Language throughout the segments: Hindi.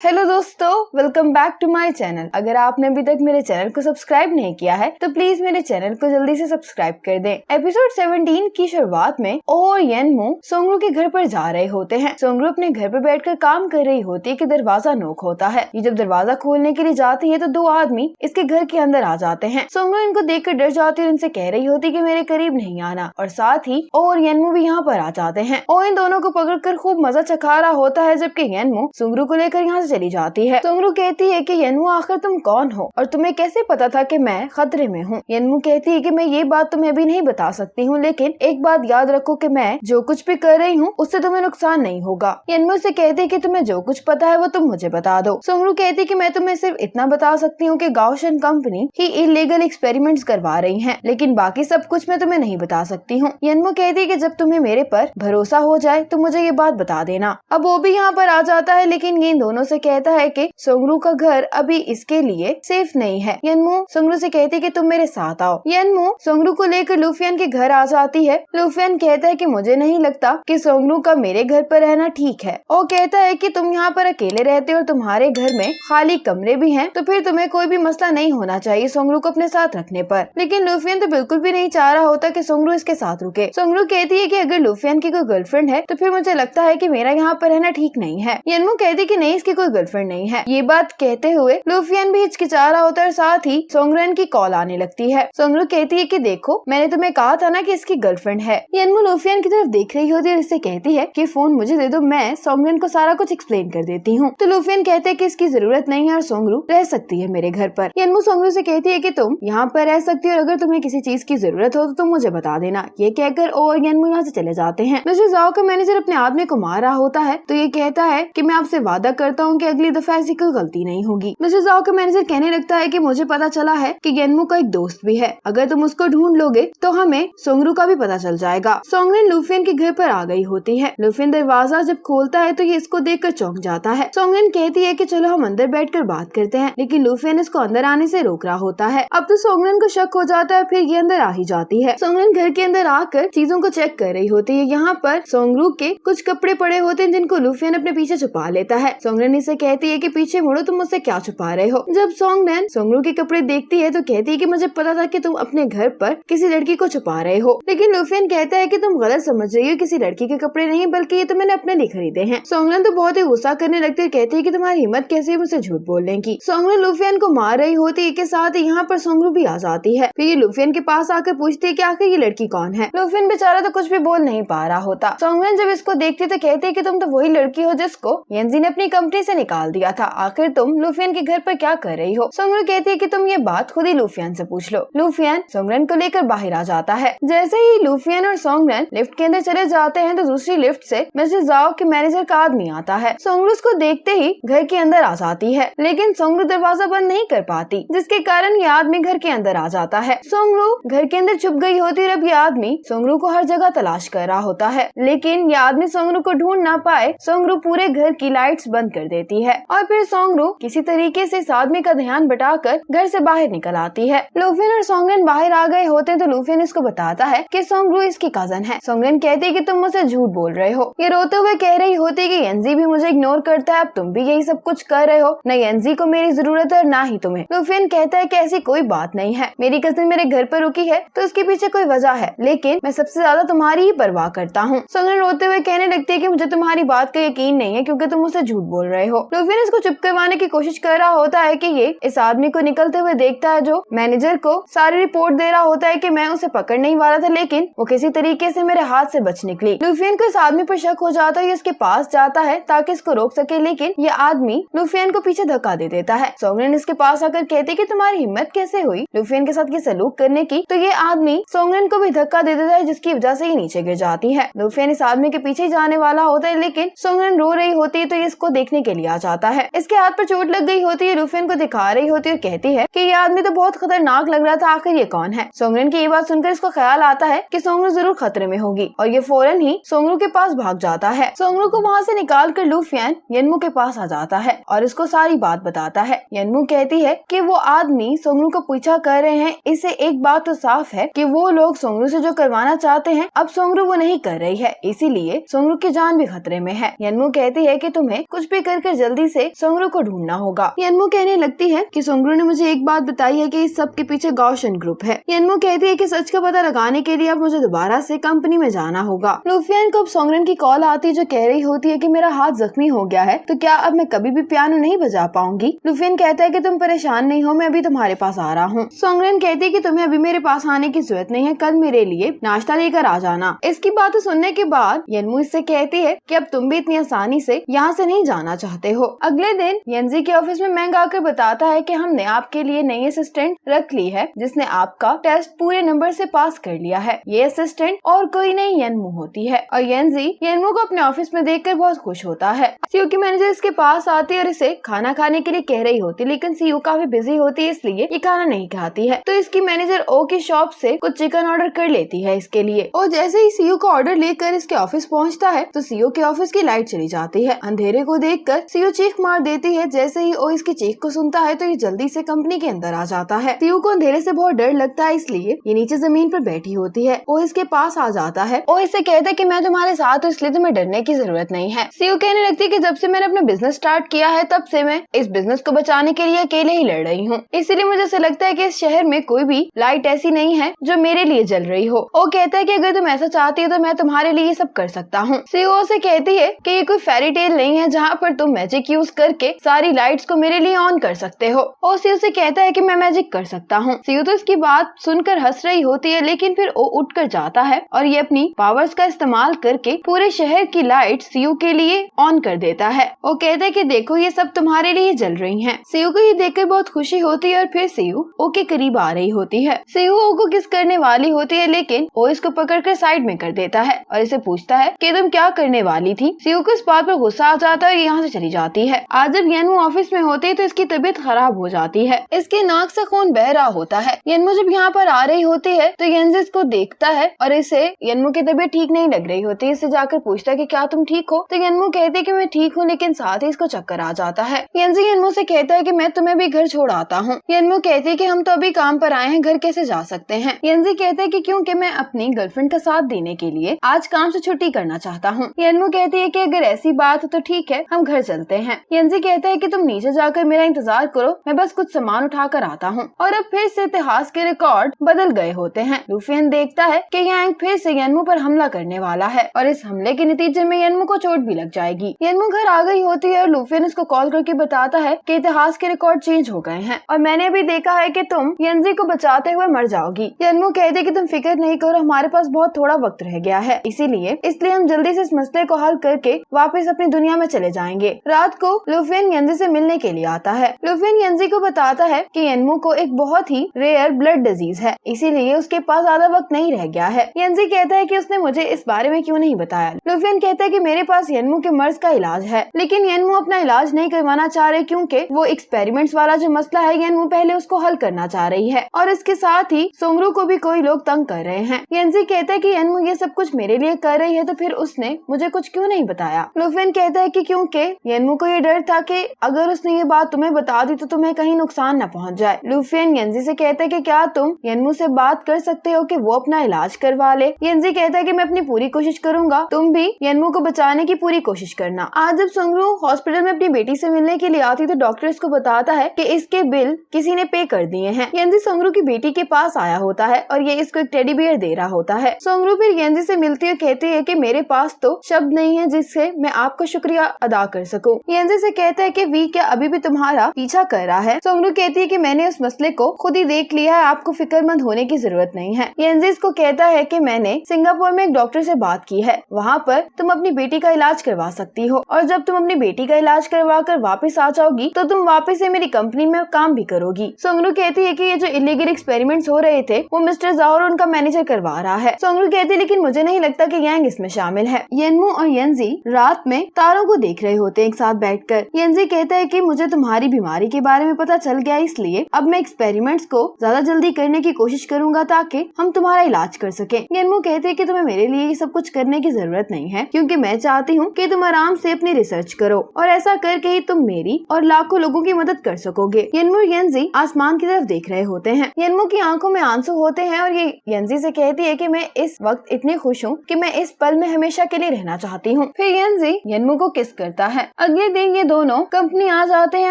हेलो दोस्तों, welcome back to my channel. अगर आपने अभी तक मेरे चैनल को सब्सक्राइब नहीं किया है तो प्लीज मेरे चैनल को जल्दी से सब्सक्राइब कर दें। एपिसोड 17 की शुरुआत में ओ और येनमू सोंगरू के घर पर जा रहे होते हैं। सोंगरू अपने घर पर बैठकर काम कर रही होती है कि दरवाजा नॉक होता है। ये जब दरवाजा खोलने के लिए जाती है तो दो आदमी इसके घर के अंदर आ जाते हैं। सोंगरू इनको देखकर डर जाती है और इनसे कह रही होती कि मेरे करीब नहीं आना, और साथ ही ओ और येनमू भी यहाँ पर आ जाते हैं। ओ इन दोनों को पकड़कर खूब मजा चखा रहा होता है, जबकि येनमू सोंगरू को लेकर यहाँ चली जाती है। सोंगरू कहती है कि येनमू आखिर तुम कौन हो और तुम्हें कैसे पता था कि मैं खतरे में हूँ। येनमू कहती है कि मैं ये बात तुम्हें अभी नहीं बता सकती हूँ, लेकिन एक बात याद रखो कि मैं जो कुछ भी कर रही हूँ उससे तुम्हें नुकसान नहीं होगा। येनमू से कहती है कि तुम्हें जो कुछ पता है वो तुम मुझे बता दो। सोंगरू कहती है कि मैं तुम्हें सिर्फ इतना बता सकती हूँ कि गाओशन कंपनी ही इलीगल एक्सपेरिमेंट्स करवा रही है, लेकिन बाकी सब कुछ मैं तुम्हें नहीं बता सकती हूँ। येनमू कहती है कि जब तुम्हें मेरे पर भरोसा हो जाए तो मुझे ये बात बता देना। अब वो भी यहाँ पर आ जाता है, लेकिन ये इन दोनों से कहता है कि सोंगरू का घर अभी इसके लिए सेफ नहीं है। येनमू सोंगरू से कहती है कि तुम मेरे साथ आओ। येनमू सोंगरू को लेकर लूफियन के घर आ जाती है। लूफियन कहता है कि मुझे नहीं लगता कि सोंगरू का मेरे घर पर रहना ठीक है। वो कहता है कि तुम यहाँ पर अकेले रहते हो और तुम्हारे घर में खाली कमरे भी हैं, तो फिर तुम्हें कोई भी मसला नहीं होना चाहिए सोंगरू को अपने साथ रखने पर। लेकिन लूफियन तो बिल्कुल भी नहीं चाह रहा होता कि सोंगरू इसके साथ रुके। सोंगरू कहती है कि अगर लूफियन की कोई गर्लफ्रेंड है तो फिर मुझे लगता है कि मेरा यहाँ पर रहना ठीक नहीं है। येनमू कहती है कि नहीं, इसकी कोई गर्लफ्रेंड नहीं है। ये बात कहते हुए लूफियन भी हिचकिचा रहा होता है और साथ ही सोंगरन की कॉल आने लगती है। सोंगरू कहती है कि देखो, मैंने तुम्हें कहा था ना कि इसकी गर्लफ्रेंड है। येनमू लूफियन की तरफ देख रही होती है और इससे कहती है कि फोन मुझे दे दो, मैं सोंगरन को सारा कुछ एक्सप्लेन कर देती हूँ। तो लूफियन कहते हैं कि इसकी जरूरत नहीं है और सोंगरू रह सकती है मेरे घर पर। येनमू सोंगरू से कहती है कि तुम यहाँ पर रह सकती हो और अगर तुम्हें किसी चीज की जरूरत हो तो तुम मुझे बता देना। ये कहकर ओ और येनमू यहाँ से चले जाते हैं। मिस्टर जाओ का मैनेजर अपने आदमी को मार रहा होता है तो ये कहता है कि मैं आपसे वादा करता हूँ कि अगली दफा ऐसी कोई गलती नहीं होगी। मिस्टर जाओ का मैनेजर कहने लगता है कि मुझे पता चला है कि येनमू का एक दोस्त भी है, अगर तुम उसको ढूंढ लोगे तो हमें सोंगरू का भी पता चल जाएगा। सोंगरन लूफियन के घर पर आ गई होती है। लूफियन दरवाजा जब खोलता है तो ये इसको देखकर चौंक जाता है। सोंगरन कहती है कि चलो हम अंदर बैठकर बात करते हैं, लेकिन लूफियन इसको अंदर आने से रोक रहा होता है। अब तो सोंगरन को शक हो जाता है, फिर ये अंदर आ ही जाती है। सोंगरन घर के अंदर आकर चीजों को चेक कर रही होती है। यहाँ पर सोंगरू के कुछ कपड़े पड़े होते हैं जिनको लूफियन अपने पीछे छुपा लेता है। सोंगरन इसे कहती है कि पीछे मुड़ो, तुम मुझसे क्या छुपा रहे हो। जब सोंगरन सोंगरू के कपड़े देखती है तो कहती है कि मुझे पता था कि तुम अपने घर पर किसी लड़की को छुपा रहे हो, लेकिन लूफियन कहता है कि तुम गलत समझ रही हो, किसी लड़की के कपड़े नहीं बल्कि ये तो मैंने अपने लिए खरीदे हैं। सोंगरन तो बहुत ही गुस्सा करने लगती है, कहती है कि तुम्हारी हिम्मत कैसे है मुझसे झूठ बोलने की। सोंगरन लूफियन को मार रही होती है, के साथ ही यहाँ पर सोंगरू भी आ जाती है। फिर ये लूफियन के पास आकर पूछती है कि आखिर ये लड़की कौन है। लूफियन बेचारा तो कुछ भी बोल नहीं पा रहा होता। सोंगरन जब इसको देखती तो कहती है कि तुम तो वही लड़की हो जिसको येनजी ने अपनी कंपनी से निकाल दिया था, आखिर तुम लूफियन के घर पर क्या कर रही हो। सोंगरू कहती है कि तुम ये बात खुद ही लूफियन से पूछ लो। लूफियन सोंगरन को लेकर बाहर आ जाता है। जैसे ही लूफियन और सोंगरन लिफ्ट के अंदर चले जाते हैं तो दूसरी लिफ्ट से मिस्टर जाओ के मैनेजर का आदमी आता है। सोंगरू उसको देखते ही घर के अंदर आ जाती है, लेकिन सोंगरू दरवाजा बंद नहीं कर पाती, जिसके कारण ये आदमी घर के अंदर आ जाता है। सोंगरू घर के अंदर छुप गई होती है और अब ये आदमी सोंगरू को हर जगह तलाश कर रहा होता है, लेकिन ये आदमी सोंगरू को ढूंढ ना पाए सोंगरू पूरे घर की लाइट्स बंद कर देती है और फिर सोंगरू किसी तरीके से इस आदमी का ध्यान बटाकर घर से बाहर निकल आती है। लूफियन और सोंगरन बाहर आ गए होते हैं तो लूफियन इसको बताता है कि सोंगरू इसकी कजन है। सोंगरन कहती है कि तुम मुझसे झूठ बोल रहे हो। ये रोते हुए कह रही होती है कि येनजी भी मुझे इग्नोर करता है, अब तुम भी यही सब कुछ कर रहे हो। न येनजी को मेरी जरूरत है और ना ही तुम्हें। लूफियन कहता है कि ऐसी कोई बात नहीं है, मेरी कजन मेरे घर पर रुकी है तो उसके पीछे कोई वजह है, लेकिन मैं सबसे ज्यादा तुम्हारी ही परवाह करता हूँ। सोंगरन रोते हुए कहने लगती है कि मुझे तुम्हारी बात का यकीन नहीं है क्योंकि तुम मुझसे झूठ बोल रहे हो। लूफियन इसको चुप करवाने की कोशिश कर रहा होता है कि ये इस आदमी को निकलते हुए देखता है जो मैनेजर को सारी रिपोर्ट दे रहा होता है कि मैं उसे पकड़ने ही वाला था, लेकिन वो किसी तरीके से मेरे हाथ से बच निकली। लूफियन को इस आदमी पर शक हो जाता है, इसके पास जाता है ताकि इसको रोक सके, लेकिन ये आदमी लूफियन को पीछे धक्का दे देता है। सोंगरन इसके पास आकर कहती है कि तुम्हारी हिम्मत कैसे हुई लूफियन के साथ ये सलूक करने की, तो ये आदमी सोंगरन को भी धक्का दे देता है, जिसकी वजह से ये नीचे गिर जाती है। लूफियन इस आदमी के पीछे जाने वाला होता है, लेकिन सोंगरन रो रही होती है तो ये इसको देखने के लिए आ जाता है। इसके हाथ पर चोट लग गई होती है, लूफियन को दिखा रही होती है और कहती है कि ये आदमी तो बहुत खतरनाक लग रहा था, आखिर ये कौन है। सोंगरन की ये बात सुनकर इसको ख्याल आता है कि सोंगरू जरूर खतरे में होगी और ये फौरन ही सोंगरू के पास भाग जाता है। सोंगरू को वहाँ से निकाल कर लूफियन येनमू के पास आ जाता है और इसको सारी बात बताता है। येनमू कहती है कि वो आदमी सोंगरू को पीछा कर रहे हैं, इससे एक बात तो साफ है कि वो लोग सोंगरू से जो करवाना चाहते हैं अब सोंगरू वो नहीं कर रही है, इसीलिए सोंगरू की जान भी खतरे में है। येनमू कहती है कि तुम्हें कुछ भी कर लेकर जल्दी से सोंगरू को ढूंढना होगा। यनमू कहने लगती है कि सोंगरू ने मुझे एक बात बताई है कि इस सब के पीछे गौशन ग्रुप है। यनमू कहती है कि सच का पता लगाने के लिए अब मुझे दोबारा से कंपनी में जाना होगा। लुफियन को अब सोंगरन की कॉल आती है जो कह रही होती है कि मेरा हाथ जख्मी हो गया है, तो क्या अब मैं कभी भी पियानो नहीं बजा पाऊंगी। लुफियन कहता है कि तुम परेशान नहीं हो, मैं अभी तुम्हारे पास आ रहा हूँ। सोंगरन कहती है कि तुम्हें अभी मेरे पास आने की जरूरत नहीं है, कल मेरे लिए नाश्ता लेकर आ जाना। इसकी बात सुनने के बाद यनमू इससे कहती है कि अब तुम भी इतनी आसानी से यहाँ से नहीं जाना चाहते हो। अगले दिन यंजी के ऑफिस में मैंग आकर बताता है कि हमने आपके लिए नई असिस्टेंट रख ली है जिसने आपका टेस्ट पूरे नंबर से पास कर लिया है। ये असिस्टेंट और कोई नहीं यनमू होती है और यंजी यनमू को अपने ऑफिस में देखकर बहुत खुश होता है। सीयू की मैनेजर इसके पास आती है और इसे खाना खाने के लिए कह रही होती, लेकिन सीयू काफी बिजी होती है इसलिए ये खाना नहीं खाती है। तो इसकी मैनेजर ओ की शॉप से कुछ चिकन ऑर्डर कर लेती है इसके लिए। और जैसे ही सीयू का ऑर्डर लेकर इसके ऑफिस पहुंचता है तो सीयू के ऑफिस की लाइट चली जाती है। अंधेरे को देखकर सीयू चीख मार देती है। जैसे ही ओ इसकी चीख को सुनता है तो ये जल्दी से कंपनी के अंदर आ जाता है। सीयू को अंधेरे से बहुत डर लगता है इसलिए ये नीचे जमीन पर बैठी होती है। ओ इसके पास आ जाता है। ओ इससे कहता है कि मैं तुम्हारे साथ हूँ इसलिए तुम्हें डरने की जरूरत नहीं है। सीयू कहने लगती है कि जब से मैंने अपना बिजनेस स्टार्ट किया है तब से मैं इस बिजनेस को बचाने के लिए अकेले ही लड़ रही हूँ, इसीलिए मुझे ऐसा लगता है कि इस शहर में कोई भी लाइट ऐसी नहीं है जो मेरे लिए जल रही हो। ओ कहता है कि अगर तुम ऐसा चाहती हो तो मैं तुम्हारे लिए ये सब कर सकता हूँ। सीयू से कहती है कि ये कोई फेरी टेल नहीं है जहाँ पर तुम मैजिक यूज करके सारी लाइट्स को मेरे लिए ऑन कर सकते हो। ओ सीयू से कहता है कि मैं मैजिक कर सकता हूँ। सीयू तो इसकी बात सुनकर हंस रही होती है, लेकिन फिर ओ उठ कर जाता है और ये अपनी पावर्स का इस्तेमाल करके पूरे शहर की लाइट सीयू के लिए ऑन कर देता है। ओ कहता है कि देखो ये सब तुम्हारे लिए जल रही हैं। सीयू को ये देखकर बहुत खुशी होती है और फिर सीयू ओ के करीब आ रही होती है। सीयू ओ को किस करने वाली होती है, लेकिन ओ इसको पकड़कर साइड में कर देता है और इसे पूछता है कि तुम क्या करने वाली थी। सीयू को इस बात पर गुस्सा आ जाता है और यहाँ से चली जाती है। आज जब यनमू ऑफिस में होती है तो इसकी तबीयत खराब हो जाती है। इसके नाक से खून बह रहा होता है। यनमू जब यहाँ पर आ रही होती है तो यंजी इसको देखता है और इसे यनमू की तबीयत ठीक नहीं लग रही होती है। इसे जाकर पूछता है कि क्या तुम ठीक हो, तो यनमू कहती है कि मैं ठीक हूँ, लेकिन साथ ही इसको चक्कर आ जाता है। यंजी यनमू से कहता है कि मैं तुम्हें भी घर छोड़ आता हूँ। यनमू कहती है कि हम तो अभी काम पर आए हैं, घर कैसे जा सकते हैं। यंजी कहता है कि क्योंकि मैं अपनी गर्लफ्रेंड का साथ देने के लिए आज काम से छुट्टी करना चाहता हूँ। यनमू कहती है कि अगर ऐसी बात है तो ठीक है, हम घर चलते हैं। यंजी कहता है कि तुम नीचे जाकर मेरा इंतजार करो, मैं बस कुछ सामान उठा कर आता हूँ। और अब फिर से इतिहास के रिकॉर्ड बदल गए होते हैं। लुफियन देखता है कि यांग फिर से यनमू पर हमला करने वाला है और इस हमले के नतीजे में यनमू को चोट भी लग जाएगी। यनमू घर आ गई होती है और लुफियन इसको कॉल करके बताता है कि इतिहास के रिकॉर्ड चेंज हो गए हैं और मैंने भी देखा है कि तुम यंजी को बचाते हुए मर जाओगी। यनमू कहती है कि तुम फिक्र नहीं करो, हमारे पास बहुत थोड़ा वक्त रह गया है, इसलिए हम जल्दी से इस मसले को हल करके वापस अपनी दुनिया में चले जाएंगे। रात को लुफियन यंजी से मिलने के लिए आता है। लुफियन यंजी को बताता है कि यनमू को एक बहुत ही रेयर ब्लड डिजीज है, इसीलिए उसके पास ज्यादा वक्त नहीं रह गया है। यंजी कहता है कि उसने मुझे इस बारे में क्यों नहीं बताया। लुफियन कहता है कि मेरे पास यनमू के मर्ज का इलाज है, लेकिन यनमू अपना इलाज नहीं करवाना चाह रहे क्योंकि वो एक्सपेरिमेंट्स वाला जो मसला है यनमू पहले उसको हल करना चाह रही है और इसके साथ ही सोंगरू को भी कोई लोग तंग कर रहे हैं। यंजी कहता है कि यनमू ये सब कुछ मेरे लिए कर रही है तो फिर उसने मुझे कुछ क्यों नहीं बताया। लुफियन कहता है कि क्योंकि यनमू को ये डर था कि अगर उसने ये बात तुम्हें बता दी तो तुम्हें कहीं नुकसान न पहुंच जाए। लुफियन यंजी से कहता है कि क्या तुम यनमू से बात कर सकते हो कि वो अपना इलाज करवा ले। यंजी कहता है कि मैं अपनी पूरी कोशिश करूंगा, तुम भी यनमू को बचाने की पूरी कोशिश करना। आज जब सोंगरू हॉस्पिटल में अपनी बेटी से मिलने के लिए आती तो डॉक्टर इसको बताता है कि इसके बिल किसी ने पे कर दिए हैं। यंजी सोंगरू की बेटी के पास आया होता है और ये इसको एक टेडी बियर दे रहा होता है। सोंगरू फिर यंजी से मिलती है, कहती है कि मेरे पास तो शब्द नहीं है जिससे मैं आपको शुक्रिया अदा कर सकूं। यंजी से कहता है कि वी क्या अभी भी तुम्हारा पीछा कर रहा है। सोंगरू कहती है कि मैंने उस मसले को खुद ही देख लिया है, आपको फिक्रमंद होने की जरूरत नहीं है। यंजी इसको कहता है कि मैंने सिंगापुर में एक डॉक्टर से बात की है, वहाँ पर तुम अपनी बेटी का इलाज करवा सकती हो और जब तुम अपनी बेटी का इलाज करवा कर वापस आ जाओगी तो तुम वापस से मेरी कंपनी में काम भी करोगी। सोंगरू कहती है कि ये जो इलीगल एक्सपेरिमेंट्स हो रहे थे वो मिस्टर जाओ और उनका मैनेजर करवा रहा है। सोंगरू कहती है लेकिन मुझे नहीं लगता कि यांग इसमें शामिल है। यनमू और यंजी रात में तारों को देख रहे होते हैं एक साथ बैठकर। यंजी कहता है कि मुझे तुम्हारी बीमारी के बारे में पता चल गया, इसलिए अब मैं एक्सपेरिमेंट्स को ज्यादा जल्दी करने की कोशिश करूंगा ताकि हम तुम्हारा इलाज कर सकें। यनमू कहते हैं कि तुम्हें मेरे लिए ये सब कुछ करने की जरूरत नहीं है क्योंकि मैं चाहती हूँ कि तुम आराम से अपनी रिसर्च करो और ऐसा करके ही तुम मेरी और लाखों लोगों की मदद कर सकोगे। यनमू और यंजी आसमान की तरफ देख रहे होते हैं। यनमू की आंखों में आंसू होते हैं और ये यंजी से कहती है कि मैं इस वक्त इतनी खुश हूँ कि मैं इस पल में हमेशा के लिए रहना चाहती हूँ। फिर यंजी यनमू को किस करता है अगले दिन ये दोनों कंपनी आ जाते हैं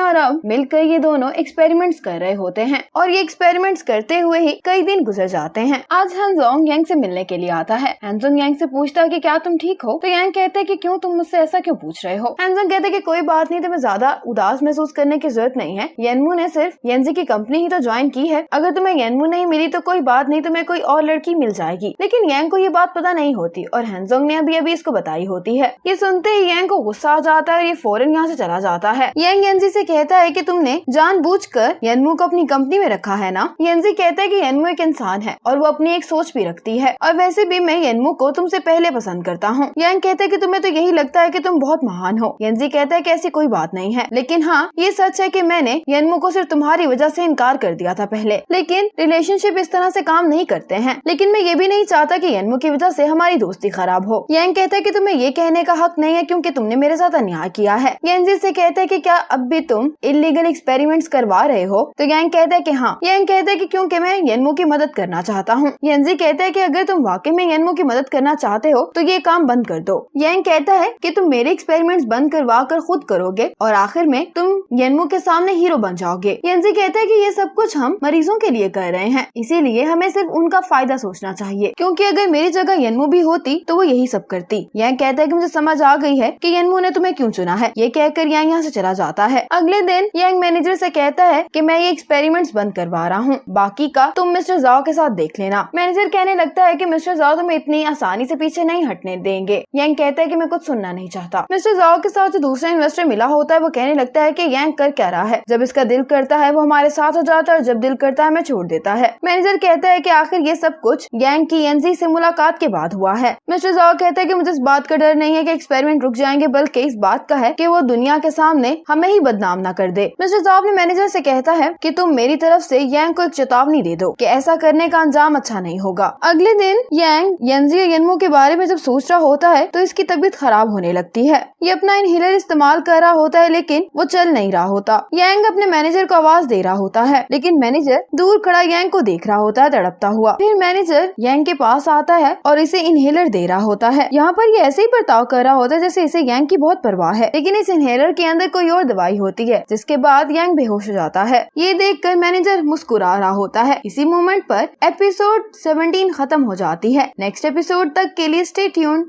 और अब मिलकर ये दोनों एक्सपेरिमेंट्स कर रहे होते हैं और ये एक्सपेरिमेंट्स करते हुए ही कई दिन गुजर जाते हैं। आज हानजोंग यांग से मिलने के लिए आता है। हानजोंग यांग से पूछता है कि क्या तुम ठीक हो, तो यांग कहते हैं कि क्यों, तुम मुझसे ऐसा क्यों पूछ रहे हो। हानजोंग कहते हैं कि कोई बात नहीं, तुम्हें ज्यादा उदास महसूस करने की जरूरत नहीं है। येनमू ने सिर्फ येनजी की कंपनी ही तो ज्वाइन की है, अगर तुम्हें येनमू नहीं मिली तो कोई बात नहीं, तुम्हें कोई और लड़की मिल जाएगी। लेकिन यांग को ये बात पता नहीं होती और हानजोंग ने अभी इसको बताई होती है। ये सुनते ही यांग को गुस्सा आ जाता है और ये फौरन यहाँ से चला जाता है। यांग येनजी से कहता है कि तुमने जानबूझकर येनमू को अपनी कंपनी में रखा है ना। येनजी कहता है कि येनमू एक इंसान है और वो अपनी एक सोच भी रखती है और वैसे भी मैं येनमू को तुमसे पहले पसंद करता हूँ। यांग कहता है कि तुम्हें तो यही लगता है कि तुम बहुत महान हो। येनजी कहता है कि ऐसी कोई बात नहीं है, लेकिन हाँ ये सच है कि मैंने येनमू को सिर्फ तुम्हारी वजह से इनकार कर दिया था पहले, लेकिन रिलेशनशिप इस तरह से काम नहीं करते हैं। लेकिन मैं ये भी नहीं चाहता कि येनमू की वजह से हमारी दोस्ती खराब हो। यांग कहता है कि तुम्हें ये कहने का हक नहीं है क्योंकि तुमने मेरे साथ अन्याय किया है। येनजी से कहता है कि क्या अब भी तुम इलीगल एक्सपेरिमेंट्स करवा रहे हो, तो यांग कहता है कि हाँ। यांग कहता है कि क्योंकि मैं येनमू की मदद करना चाहता हूँ। येनजी कहता है कि अगर तुम वाकई में येनमू की मदद करना चाहते हो तो ये काम बंद कर दो। यांग कहता है कि तुम मेरे एक्सपेरिमेंट्स बंद करवा कर खुद करोगे और आखिर में तुम येनमू के सामने हीरो बन जाओगे। येनजी कहता है कि ये सब कुछ हम मरीजों के लिए कर रहे हैं, इसीलिए हमें सिर्फ उनका फायदा सोचना चाहिए, क्योंकि अगर मेरी जगह येनमू भी होती तो वो यही सब करती। यांग कहता है कि मुझे समझ आ गई है कि येनमू ने तुम्हें क्यों चुना है। ये कहकर यांग यहाँ से चला जाता है। अगले दिन यांग मैनेजर से कहता है कि मैं ये एक्सपेरिमेंट्स बंद करवा रहा हूँ, बाकी का तुम मिस्टर जाओ के साथ देख लेना। मैनेजर कहने लगता है कि मिस्टर जाओ तुम्हें इतनी आसानी से पीछे नहीं हटने देंगे। यांग कहता है कि मैं कुछ सुनना नहीं चाहता। मिस्टर जाओ के साथ जो दूसरा इन्वेस्टर मिला होता है वो कहने लगता है कि यांग कर क्या रहा है, जब इसका दिल करता है वो हमारे साथ हो जाता है और जब दिल करता है हमें छोड़ देता है। मैनेजर कहता है कि आखिर ये सब कुछ यांग की येनजी से मुलाकात के बाद हुआ है। मिस्टर जाओ कहता है कि मुझे इस बात का डर नहीं है कि एक्सपेरिमेंट रुक जाएंगे, बल्कि इस बात का है कि वो दुनिया के सामने हमें ही बदनाम न कर दे। मिस्टर जाओ अपने मैनेजर से कहता है कि तुम मेरी तरफ से यांग को एक चेतावनी दे दो कि ऐसा करने का अंजाम अच्छा नहीं होगा। अगले दिन यांग येनजी और येनमू के बारे में जब सोच रहा होता है तो इसकी तबीयत खराब होने लगती है। ये अपना इनहेलर इस्तेमाल कर रहा होता है लेकिन वो चल नहीं रहा होता। यांग अपने मैनेजर को आवाज दे रहा होता है, लेकिन मैनेजर दूर खड़ा यांग को देख रहा होता है तड़पता हुआ। फिर मैनेजर यांग के पास आता है और इसे इनहेलर दे रहा होता है। यहाँ पर ये ऐसे ही बर्ताव कर रहा होता है जैसे इसे यांग की बहुत परवाह है, लेकिन इस इनहेलर के अंदर कोई और दवाई होती है, जिसके बाद यांग बेहोश हो जाता है। ये देखकर मैनेजर मुस्कुरा रहा होता है। इसी मोमेंट पर एपिसोड 17 खत्म हो जाती है। नेक्स्ट एपिसोड तक के लिए स्टे ट्यून्ड।